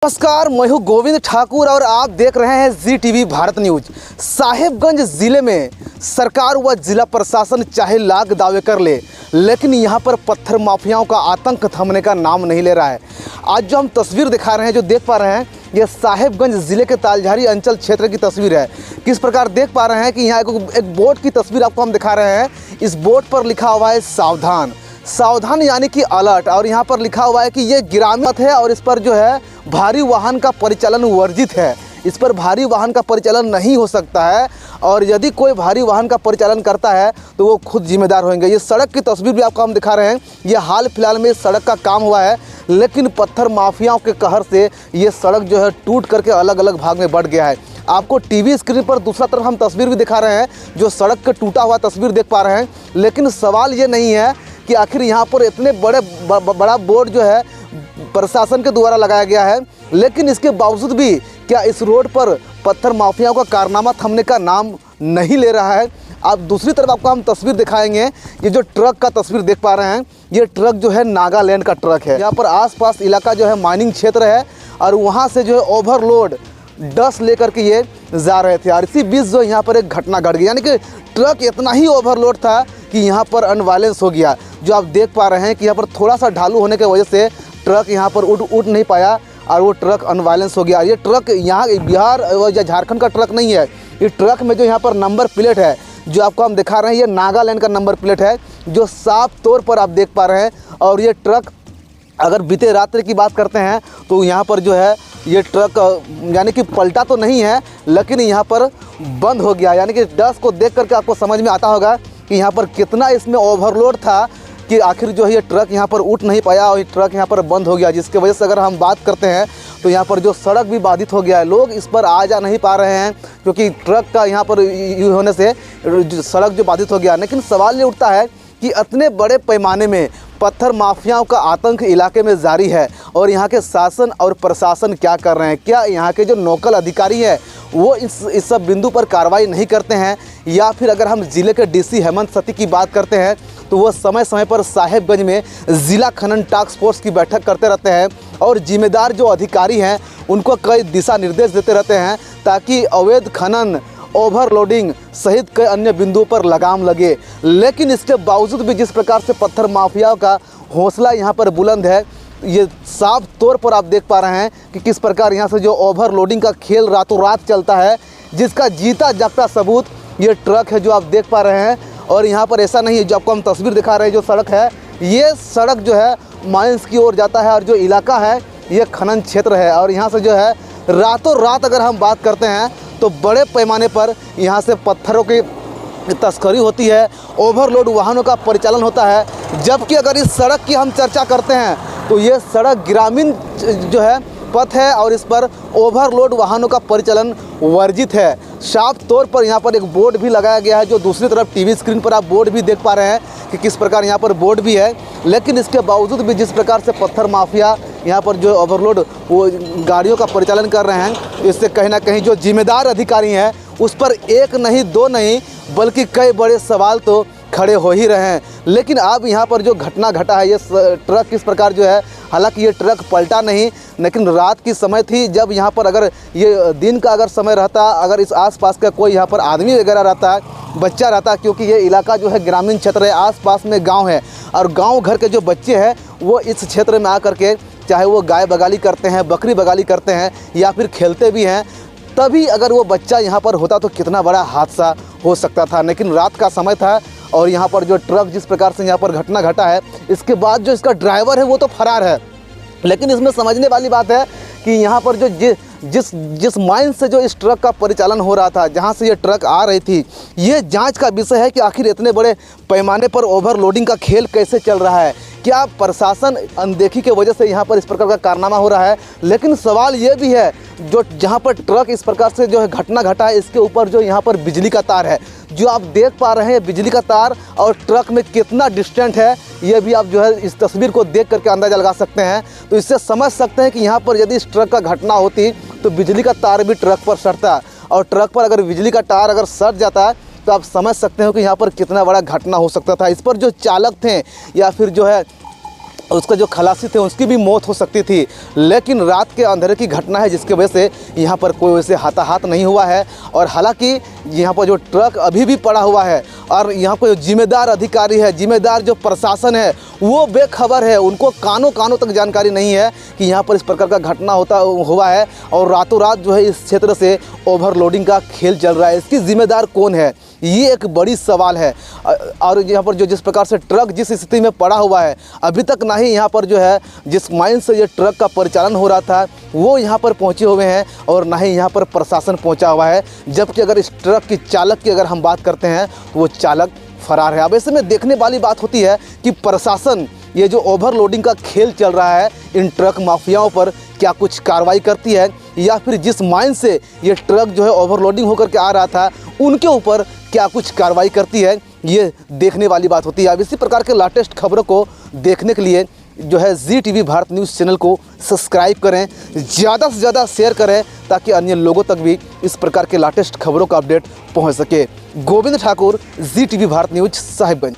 नमस्कार, मैं हूं गोविंद ठाकुर और आप देख रहे हैं जी टीवी भारत न्यूज। साहेबगंज ज़िले में सरकार व जिला प्रशासन चाहे लाख दावे कर ले, लेकिन यहां पर पत्थर माफियाओं का आतंक थमने का नाम नहीं ले रहा है। आज जो हम तस्वीर दिखा रहे हैं, जो देख पा रहे हैं, ये साहेबगंज ज़िले के तालझारी अंचल क्षेत्र की तस्वीर है। किस प्रकार देख पा रहे हैं कि यहाँ एक बोर्ड की तस्वीर आपको हम दिखा रहे हैं। इस बोर्ड पर लिखा हुआ है सावधान। सावधान यानी कि अलर्ट, और यहाँ पर लिखा हुआ है कि ये ग्रामीण है और इस पर जो है भारी वाहन का परिचालन वर्जित है। इस पर भारी वाहन का परिचालन नहीं हो सकता है, और यदि कोई भारी वाहन का परिचालन करता है तो वो खुद जिम्मेदार होंगे। ये सड़क की तस्वीर भी आपको हम दिखा रहे हैं। ये हाल फिलहाल में सड़क का काम हुआ है, लेकिन पत्थर माफियाओं के कहर से ये सड़क जो है टूट करके अलग अलग भाग में बढ़ गया है। आपको टीवी स्क्रीन पर दूसरा तरफ हम तस्वीर भी दिखा रहे हैं, जो सड़क का टूटा हुआ तस्वीर देख पा रहे हैं। लेकिन सवाल ये नहीं है कि आखिर यहाँ पर इतने बड़ा बोर्ड जो है प्रशासन के द्वारा लगाया गया है, लेकिन इसके बावजूद भी क्या इस रोड पर पत्थर माफियाओं का कारनामा थमने का नाम नहीं ले रहा है। आप दूसरी तरफ आपको हम तस्वीर दिखाएंगे। ये जो ट्रक का तस्वीर देख पा रहे हैं, ये ट्रक जो है नागालैंड का ट्रक है। यहाँ पर आसपास इलाका जो है माइनिंग क्षेत्र है, और वहाँ से जो है ओवरलोड डस्ट लेकर के ये जा रहे थे, और इसी बीच जो यहाँ पर एक घटना घट गई। यानी कि ट्रक इतना ही ओवरलोड था कि यहाँ पर अनवायलेंस हो गया। जो आप देख पा रहे हैं कि यहाँ पर थोड़ा सा ढालू होने की वजह से ट्रक यहाँ पर उठ नहीं पाया, और वो ट्रक अनवायलेंस हो गया। ये ट्रक यहाँ बिहार या झारखंड का ट्रक नहीं है। ये ट्रक में जो यहाँ पर नंबर प्लेट है, जो आपको हम दिखा रहे हैं, ये नागालैंड का नंबर प्लेट है, जो साफ तौर पर आप देख पा रहे हैं। और ये ट्रक अगर बीते रात्रि की बात करते हैं तो यहाँ पर जो है ये ट्रक यानी कि पलटा तो नहीं है, लेकिन यहाँ पर बंद हो गया। यानी कि डस्ट को देख करके आपको समझ में आता होगा कि यहाँ पर कितना इसमें ओवरलोड था कि आखिर जो है ये ट्रक यहाँ पर उठ नहीं पाया, और ये ट्रक यहाँ पर बंद हो गया। जिसकी वजह से अगर हम बात करते हैं तो यहाँ पर जो सड़क भी बाधित हो गया है। लोग इस पर आ जा नहीं पा रहे हैं, क्योंकि ट्रक का यहाँ पर होने से सड़क जो बाधित हो गया। लेकिन सवाल ये उठता है कि इतने बड़े पैमाने में पत्थर माफियाओं का आतंक इलाके में जारी है, और यहाँ के शासन और प्रशासन क्या कर रहे हैं? क्या यहाँ के जो नोडल अधिकारी हैं वो इस सब बिंदु पर कार्रवाई नहीं करते हैं? या फिर अगर हम ज़िले के डीसी हेमंत सती की बात करते हैं तो वो समय समय पर साहेबगंज में ज़िला खनन टास्क फोर्स की बैठक करते रहते हैं, और जिम्मेदार जो अधिकारी हैं उनको कई दिशा निर्देश देते रहते हैं, ताकि अवैध खनन, ओवरलोडिंग सहित कई अन्य बिंदुओं पर लगाम लगे। लेकिन इसके बावजूद भी जिस प्रकार से पत्थर माफियाओं का हौसला यहाँ पर बुलंद है, ये साफ तौर पर आप देख पा रहे हैं कि किस प्रकार यहाँ से जो ओवरलोडिंग का खेल रातों रात चलता है, जिसका जीता जागता सबूत ये ट्रक है जो आप देख पा रहे हैं। और यहाँ पर ऐसा नहीं है, जो आपको हम तस्वीर दिखा रहे हैं, जो सड़क है, ये सड़क जो है माइंस की ओर जाता है, और जो इलाका है ये खनन क्षेत्र है। और यहाँ से जो है रातों रात अगर हम बात करते हैं तो बड़े पैमाने पर यहाँ से पत्थरों की तस्करी होती है, ओवरलोड वाहनों का परिचालन होता है। जबकि अगर इस सड़क की हम चर्चा करते हैं तो ये सड़क ग्रामीण जो है पथ है, और इस पर ओवरलोड वाहनों का परिचालन वर्जित है। साफ तौर पर यहाँ पर एक बोर्ड भी लगाया गया है, जो दूसरी तरफ टीवी स्क्रीन पर आप बोर्ड भी देख पा रहे हैं कि किस प्रकार यहाँ पर बोर्ड भी है। लेकिन इसके बावजूद भी जिस प्रकार से पत्थर माफिया यहाँ पर जो ओवरलोड वो गाड़ियों का परिचालन कर रहे हैं, इससे कहीं ना कहीं जो जिम्मेदार अधिकारी हैं उस पर एक नहीं दो नहीं बल्कि कई बड़े सवाल तो खड़े हो ही रहे हैं। लेकिन अब यहाँ पर जो घटना घटा है, ये ट्रक किस प्रकार जो है, हालांकि ये ट्रक पलटा नहीं, लेकिन रात की समय थी, जब यहाँ पर अगर ये दिन का अगर समय रहता, अगर इस आसपास का कोई यहाँ पर आदमी वगैरह रहता, बच्चा रहता, क्योंकि ये इलाका जो है ग्रामीण क्षेत्र है, आसपास में गांव है, और गांव घर के जो बच्चे हैं वो इस क्षेत्र में आकर के चाहे वो गाय बगाली करते हैं, बकरी बगाली करते हैं, या फिर खेलते भी हैं, तभी अगर वो बच्चा यहाँ पर होता तो कितना बड़ा हादसा हो सकता था। लेकिन रात का समय था, और यहाँ पर जो ट्रक जिस प्रकार से यहाँ पर घटना घटा है, इसके बाद जो इसका ड्राइवर है वो तो फरार है। लेकिन इसमें समझने वाली बात है कि यहाँ पर जो जिस माइन से जो इस ट्रक का परिचालन हो रहा था, जहाँ से ये ट्रक आ रही थी, ये जांच का विषय है कि आखिर इतने बड़े पैमाने पर ओवरलोडिंग का खेल कैसे चल रहा है। क्या प्रशासन अनदेखी की वजह से यहाँ पर इस प्रकार का कारनामा हो रहा है? लेकिन सवाल ये भी है, जो जहाँ पर ट्रक इस प्रकार से जो है घटना घटा है, इसके ऊपर जो यहाँ पर बिजली का तार है, जो आप देख पा रहे हैं, बिजली का तार और ट्रक में कितना डिस्टेंट है, ये भी आप जो है इस तस्वीर को देख करके अंदाजा लगा सकते हैं। तो इससे समझ सकते हैं कि यहाँ पर यदि इस ट्रक का घटना होती तो बिजली का तार भी ट्रक पर सटता, और ट्रक पर अगर बिजली का तार अगर सट जाता है तो आप समझ सकते हो कि यहाँ पर कितना बड़ा घटना हो सकता था। इस पर जो चालक थे या फिर जो है उसका जो खलासी थे उसकी भी मौत हो सकती थी। लेकिन रात के अंधेरे की घटना है जिसकी वजह से यहाँ पर कोई वैसे हाथाहाथ नहीं हुआ है। और हालांकि यहाँ पर जो ट्रक अभी भी पड़ा हुआ है और यहाँ पर जो जिम्मेदार अधिकारी है, जिम्मेदार जो प्रशासन है, वो बेखबर है। उनको कानों कानों तक जानकारी नहीं है कि यहाँ पर इस प्रकार का घटना हुआ है और रातों रात जो है इस क्षेत्र से ओवरलोडिंग का खेल चल रहा है। इसकी जिम्मेदार कौन है, ये एक बड़ी सवाल है। और यहाँ पर जो जिस प्रकार से ट्रक जिस स्थिति में पड़ा हुआ है, अभी तक ना ही यहाँ पर जो है जिस माइन से ये ट्रक का परिचालन हो रहा था वो यहाँ पर पहुँचे हुए हैं और ना ही यहाँ पर प्रशासन पहुँचा हुआ है। जबकि अगर इस ट्रक की चालक की अगर हम बात करते हैं तो वो चालक फरार है। अब ऐसे में देखने वाली बात होती है कि प्रशासन ये जो ओवरलोडिंग का खेल चल रहा है इन ट्रक माफियाओं पर क्या कुछ कार्रवाई करती है, या फिर जिस माइन से ये ट्रक जो है ओवरलोडिंग होकर के आ रहा था उनके ऊपर क्या कुछ कार्रवाई करती है, ये देखने वाली बात होती है। अब इसी प्रकार के लेटेस्ट खबरों को देखने के लिए जो है जी टीवी भारत न्यूज़ चैनल को सब्सक्राइब करें, ज़्यादा से ज़्यादा शेयर करें ताकि अन्य लोगों तक भी इस प्रकार के लेटेस्ट खबरों का अपडेट पहुंच सके। गोविंद ठाकुर, जी टीवी भारत न्यूज़, साहिबगंज।